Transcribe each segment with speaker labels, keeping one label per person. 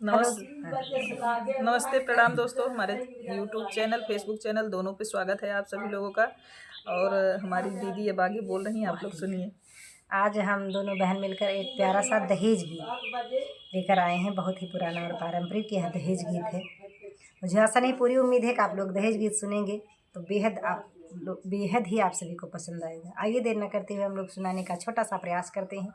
Speaker 1: Hello.
Speaker 2: नमस्ते प्रणाम दोस्तों। हमारे यूट्यूब चैनल, फेसबुक चैनल दोनों पे स्वागत है आप सभी लोगों का। और हमारी दीदी अब आगे बोल रही हैं, आप लोग सुनिए।
Speaker 1: आज हम दोनों बहन मिलकर एक प्यारा सा दहेज गीत लेकर आए हैं। बहुत ही पुराना और पारंपरिक यह दहेज गीत है। मुझे आशा नहीं, पूरी उम्मीद है कि आप लोग दहेज गीत सुनेंगे तो बेहद ही आप सभी को पसंद आएगा। आइए देर न करते हुए हम लोग सुनाने का छोटा सा प्रयास करते हैं।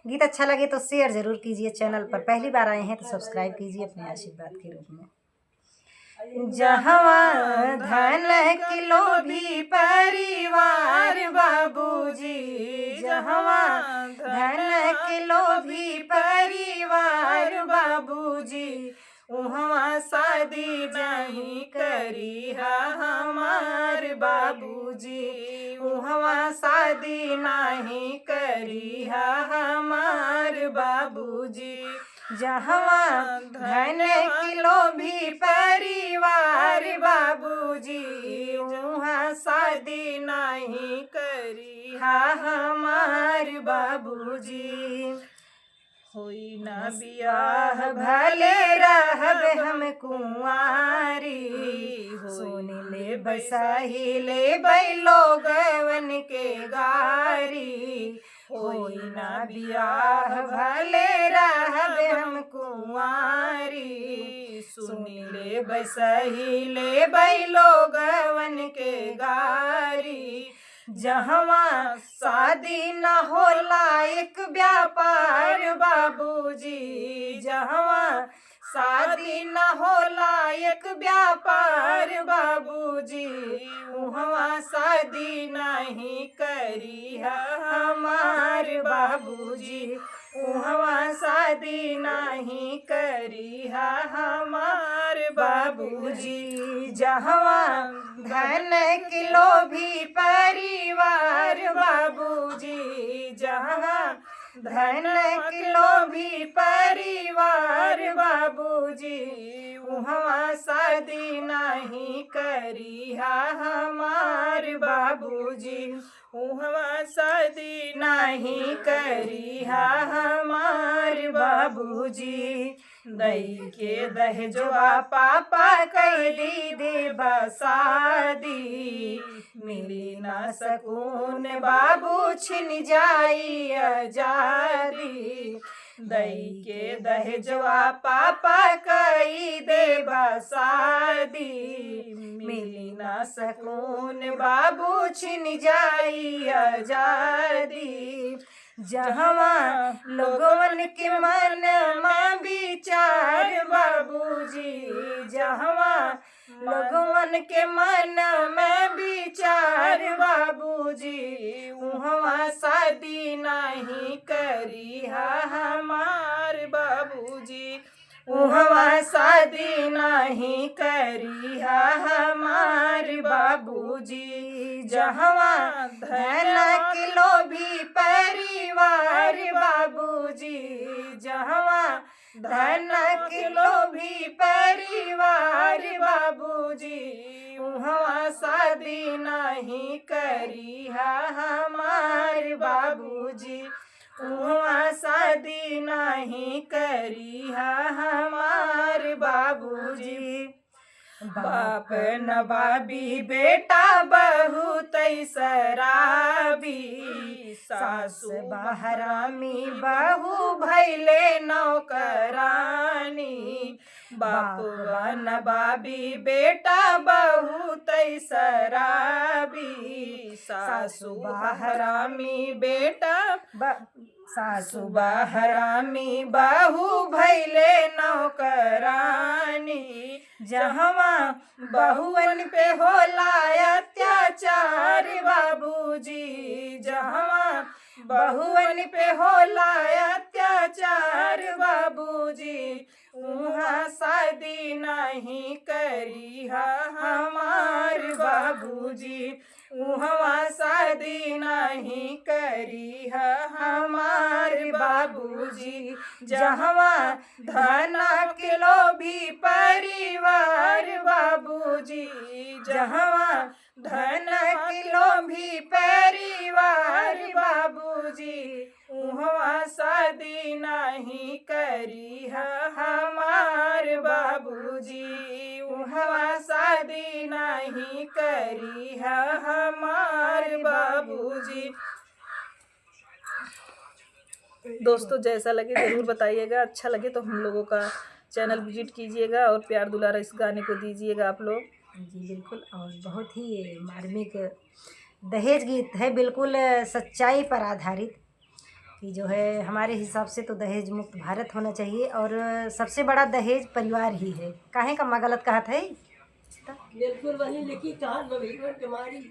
Speaker 1: गीत अच्छा लगे तो शेयर ज़रूर कीजिए। चैनल पर पहली बार आए हैं तो सब्सक्राइब कीजिए अपने आशीर्वाद के रूप में। जहवा धन की लोभी परिवार बाबूजी, जहवा धन की लोभी परिवार बाबूजी, उहवा शादी नहीं करी हमार बाबूजी, उहवा शादी नहीं करी हमार बाबूजी। जहवा धन की लोभी परिवार बाबूजी, उहाँ शादी नहीं करी हमार बाबूजी।
Speaker 2: होई ना
Speaker 1: बियाह भले रहब हम कुंवारी, सुन ले बसही ले लोगवन के गारी। होई ना बियाह भले रहब हम कुंवारी, सुन ले बसही ले लोगवन के गारी। जहवा शादी न होला एक व्यापार बाबूजी, जहवा शादी न होला एक व्यापार बाबूजी, उहवा शादी नहीं करी हमार बाबूजी, उहवा शादी नहीं करी हमार बाबूजी। जहवा धन की लोभी परिवार बाबूजी, जहाँ धन की लोभी परिवार बाबूजी, उहवा शादी नहीं करी हमार बाबूजी, उहवा शादी नहीं करी हमार बाबूजी। दई के दहेजवा पापा कह दी दे बसादी, मिली ना सकून बाबू छिन जाई आजादी। दई के दहेजवा पापा कही दे बसादी, मिली ना सकून बाबू छिन जाई आजादी। जहवा लोगवन के मन में विचार बाबूजी, जहवा लोगवन के मन में विचार बाबूजी, उहवा शादी नहीं करी हमार बाबूजी, उहवा शादी नहीं करी हमार बाबूजी। जहवा धन की लोभी परिवार बाबूजी, जहवा धन की लोभी परिवार बाबूजी, उहवा शादी नहीं करी हमार बाबूजी, उहवा शादी नहीं करी हमार बाबूजी। बाप न बाबी बेटा बहुत शराबी, सास बहरामी बहू भैले नौकरानी। बाप न बाबी बेटा बहुत शराबी, सासु बहरामी बेटा सासु बहरामी बहू भैले नौकरानी। जहवा बहुवन पे होला अत्याचार बाबूजी, जहवा बहुवन पे होला अत्याचार बाबूजी, उहाँ शादी नहीं करी हमार बाबूजी, उहवा शादी नहीं करी हमार बाबूजी। जहवा धन के लोभी परिवार बाबूजी, जहवा धन के लोभी परिवार बाबूजी, उहवा शादी नहीं करी हमार
Speaker 2: नहीं करी है हमारे बाबूजी। दोस्तों जैसा लगे ज़रूर बताइएगा, अच्छा लगे तो हम लोगों का चैनल विजिट कीजिएगा और प्यार दुलारा इस गाने को दीजिएगा आप लोग।
Speaker 1: जी बिल्कुल। और बहुत ही मार्मिक दहेज गीत है, बिल्कुल सच्चाई पर आधारित, कि जो है हमारे हिसाब से तो दहेज मुक्त भारत होना चाहिए और सबसे बड़ा दहेज परिवार ही है। काहे का मैं गलत कहा था?
Speaker 3: बिल्कुल वही लिखी कहा तुम्हारी।